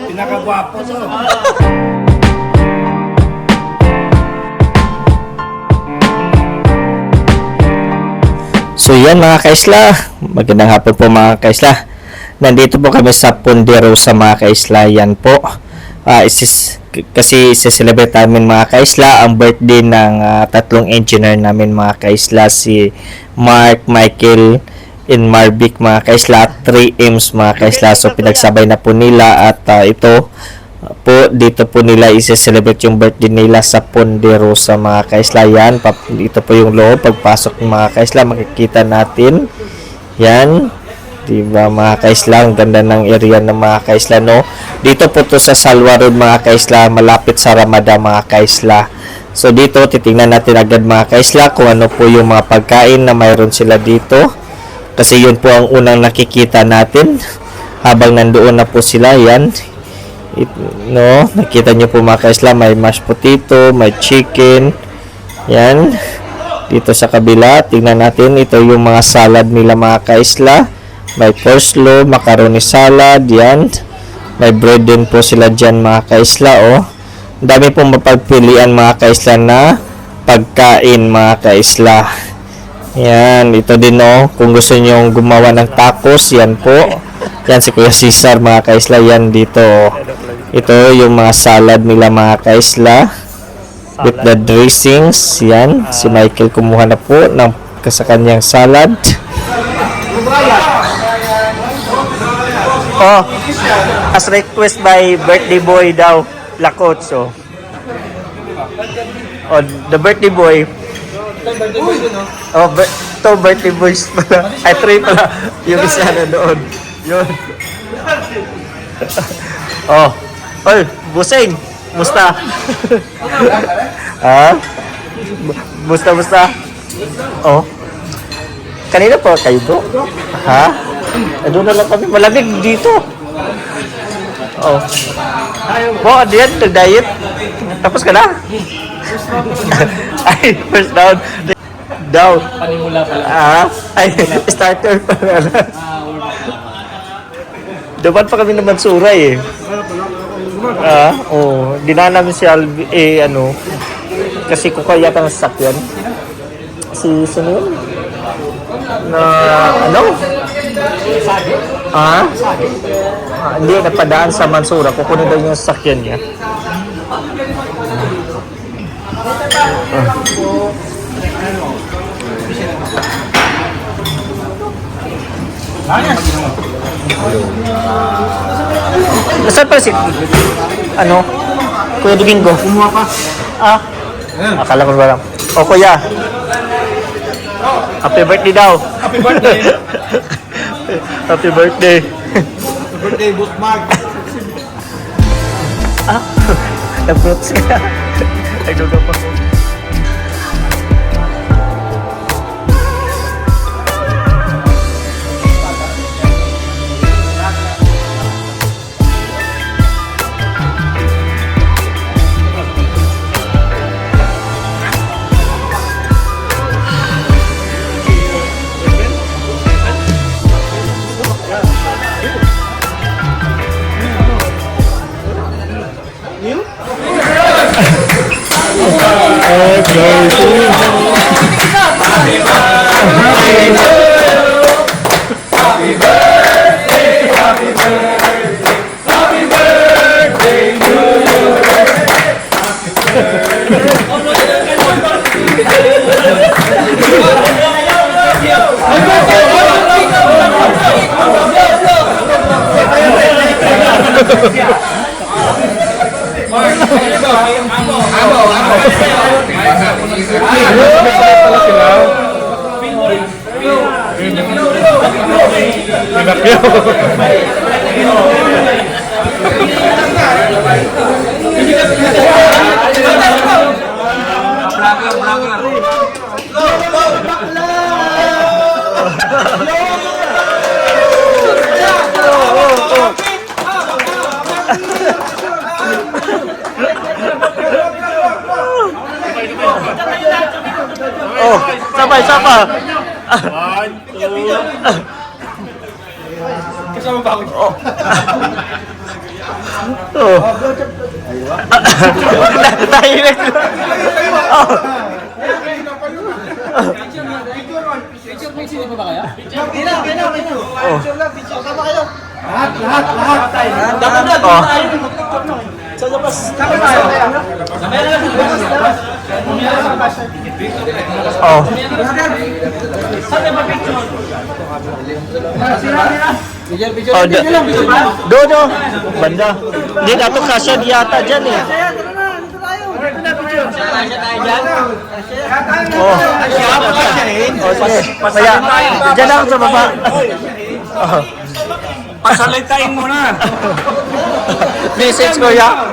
Pinakagwapo to. So yan mga kaisla, magandang hapon po mga kaisla. Nandito po kami sa Ponderosa mga kaisla. Yan po, kasi isa-celebrate namin mga kaisla ang birthday ng tatlong engineer namin mga kaisla. Si Mark, Michael, and Marvic mga kaisla. 3 M's mga kaisla. So pinagsabay na po nila at ito po dito po nila i-celebrate yung birthday nila sa Ponderosa mga kaisla. Yan, ito po yung loob. Pagpasok ng mga kaisla makikita natin yan, diba mga kaisla, ang ganda ng area ng mga kaisla, no? Dito po to sa Salwa Road mga kaisla, malapit sa Ramada mga kaisla. So dito titingnan natin agad mga kaisla kung ano po yung mga pagkain na mayroon sila dito, kasi yun po ang unang nakikita natin habang nandoon na po sila. Yan, no, nakita nyo po mga kaisla, may mashed potato, may chicken. Yan, dito sa kabila tingnan natin, ito yung mga salad nila mga kaisla. May coleslaw, macaroni salad. Yan, may bread din po sila dyan mga kaisla. Oh, ang dami pong mapagpilian mga kaisla na pagkain mga kaisla. Yan, ito din, oh, kung gusto nyo gumawa ng tacos, yan po. Yan si Kuya Cesar mga kaisla. Yan dito, oh. Ito yung mga salad nila mga kaisla with the dressings. Yan, si Michael kumuha na po ng sa kanyang salad. Oh, as request by birthday boy daw, Lakotso. Oh, the birthday boy. Oh, to birthday boys pala. Ay, 3 pala. Yung isa na doon. Yun. Oh. Oy, Busing, musta? Ha? Musta? Oh. Kanina po kayo bro? Ha? Doon na lang kami, malamig dito. Oh. Bo, diyan, nag-diet. Tapos ka na? Ay, first down. Down. Panimula pala. Ay, starter pala. Dapat pa kami naman suray eh. Dinaan namin si Alvi, kasi ko kaya yata ng sasakyan. Sino yun? Hindi, napadaan sa Mansura. Kukunin daw yung sasakyan niya. Nasaan pala si Kuya Domingo? Kumuha ka. Akala ko ba lang. O kuya, happy birthday daw. Happy birthday. Happy birthday. Happy birthday, Boss Mark. Nag-fruits ka. Nagduga pa. Oh, sabay, sapa. 1, 2. Sama ba ako? Oh. Oh. Tahimik. Oh. Picture pa ba kaya? Oh. Dapat Oh. sa labas. Oh. Picture. Oh, do. Banda. Di dapat kasya di yata dyan eh. Oh. Oh, sige. Maya. Dyan ako sa baba. Oh. Pasalitain mo na. Message ko ya.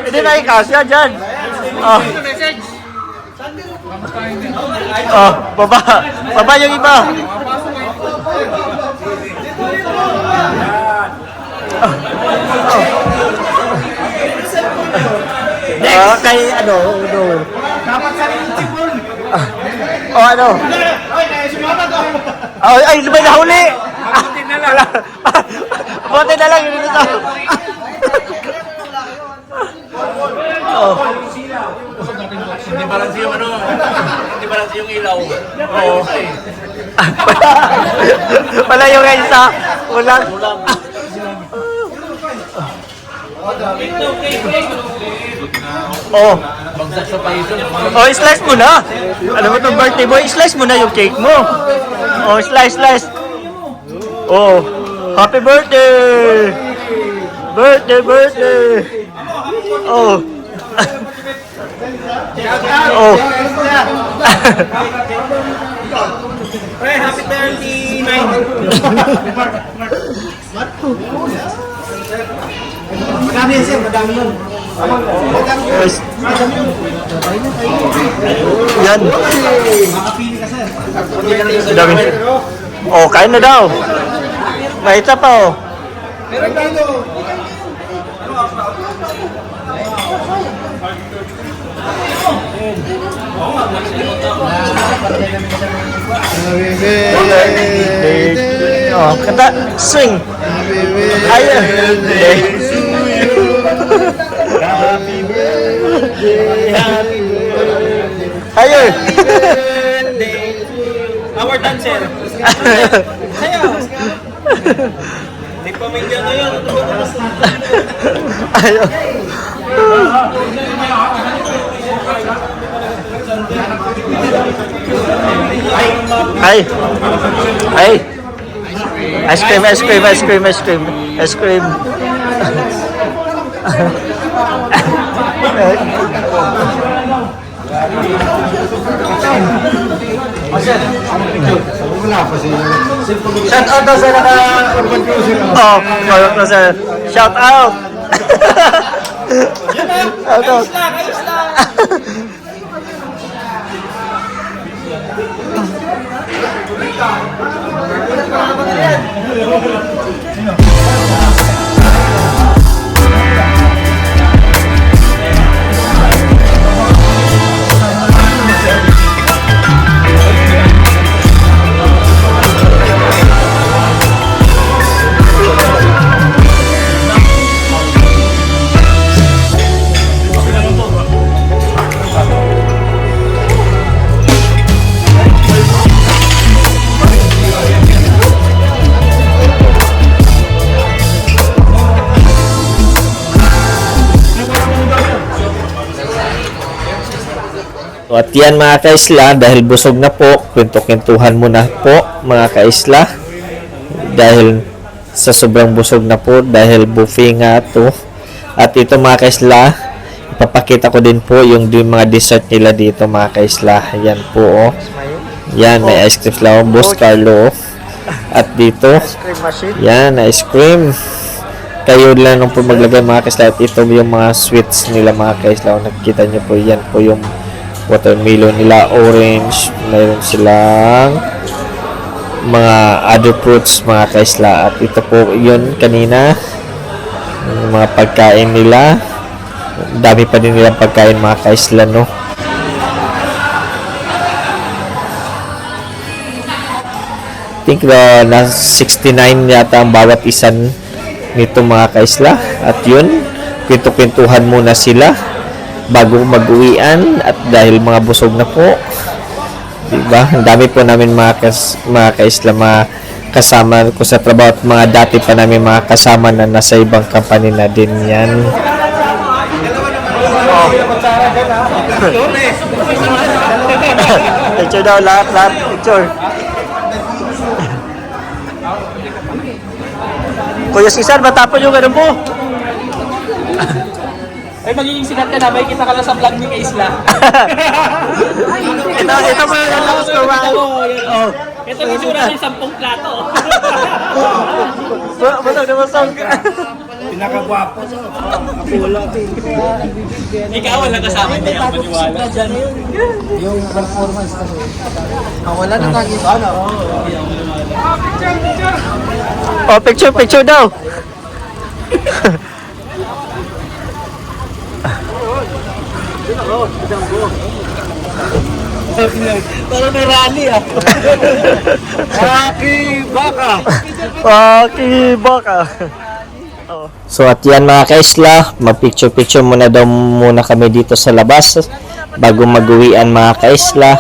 Hindi na ikasya dyan. Oh. Oh, baba. Baba yung iba. Ah, kay ano, no. Oh, ano? Ay, may nahuli. Buti na lang. Buti na lang. Yun ito. Oh. Hindi balance yung ano. Hindi balance yung ilaw. Oo. Wala yung isa. Ulang. Oh. Bagsak sa paiso. Oh, slice mo na. Alam mo itong birthday boy, slice mo na yung cake mo. Oh, slice. Oh, happy birthday! Birthday! Oh. Oh. Pre, happy birthday, man. Madami yan, sir. Madami yun. Yan. Makapili ka, sir. Dami. Oh, kain na daw. May isa pa oh. Meron tayo. Oh, kanta, swing. Higher. Higher. Our dancer. Sayaw. May pamilya ngayon. Ayaw. Ay. Ice cream. Shout out daw sa naka-urban cruiser. Oh, shout out. Shout out. Ayos lang. So, at yan mga kaisla, dahil busog na po, kwento-kwentuhan muna po mga kaisla. Dahil sa sobrang busog na po, dahil buffet nga to. At ito mga kaisla, ipapakita ko din po yung mga dessert nila dito mga kaisla. Yan po oh. Yan, may ice cream sila, Boss Carlo. At dito, yan, ice cream. Kayo lang nung po maglagay mga kaisla. At ito yung mga sweets nila mga kaisla. Nakikita nyo po, yan po yung watermelon nila, orange, mayroon silang mga other fruits mga kaisla. At ito po yun kanina, yung mga pagkain nila, dami pa din nilang pagkain mga kaisla no. think na 69 yata ang bawat isa nito mga kaisla. At yun, kwento-kwentuhan muna sila bago mag-uwian at dahil mga busog na po. Diba? Ang dami po namin mga kaisla, mga kasama ko sa trabaho at mga dati pa namin mga kasama na nasa ibang company na din yan. Picture daw, lahat, picture. Kuya Cesar, matapon yung ganun po. Ay, magiging sikat ka na. May kita ka lang sa vlog ni Kaisla. Ito mo yung lakas ko ba? Ito yung sura ng 10 plato. Basag na basag. Pinakagwapo. Ikaw, wala kasama niya ang maniwala. Yung performance kasi. Wala na nakita. Oh, picture daw. Parang may rally ah. Baka. So at yan mga kaisla, mag-picture muna daw muna kami dito sa labas bago mag-uwian mga kaisla.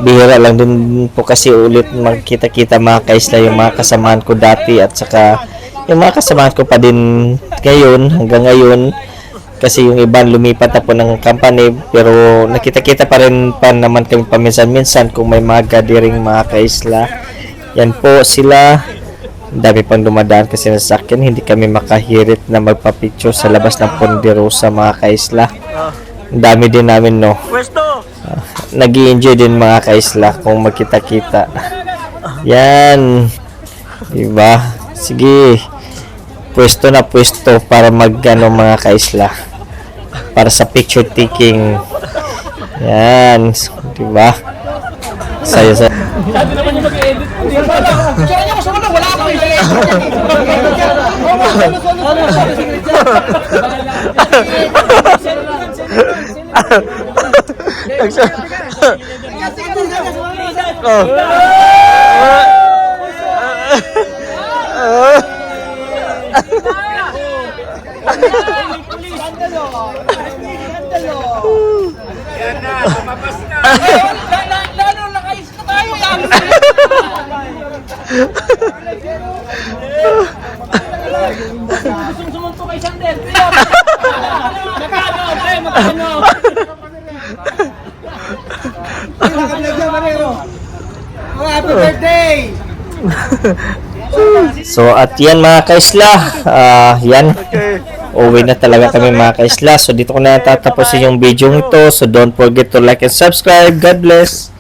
Bihira lang din po kasi ulit magkita-kita mga kaisla yung mga kasamahan ko dati at saka yung mga kasamahan ko pa din ngayon, hanggang ngayon. Kasi yung iba lumipat na po ng company pero nakita-kita pa rin pa naman kami paminsan-minsan kung may mga gathering mga kaisla. Yan po sila. Ang dami pang dumadaan kasi sa akin hindi kami makahirit na magpa-picture sa labas ng Ponderosa mga kaisla. Ang dami din namin no. Nag-i-enjoy din mga kaisla kung magkita-kita. Yan. Diba? Sige. Pwesto na pwesto para mag-ano mga kaisla. Para sa picture taking. Yan. Diba? Sayo. Sabi naman yung mag-edit. Kaya niya kasama na wala akong i-edit. Lalo nakais na tayo. Gusto sumunto kay Sander. Magkano? Magkano? Happy birthday! So at yan mga kaisla, yan, uwi na talaga kami mga kaisla. So dito ko na tatapusin yung video ito. So don't forget to like and subscribe. God bless.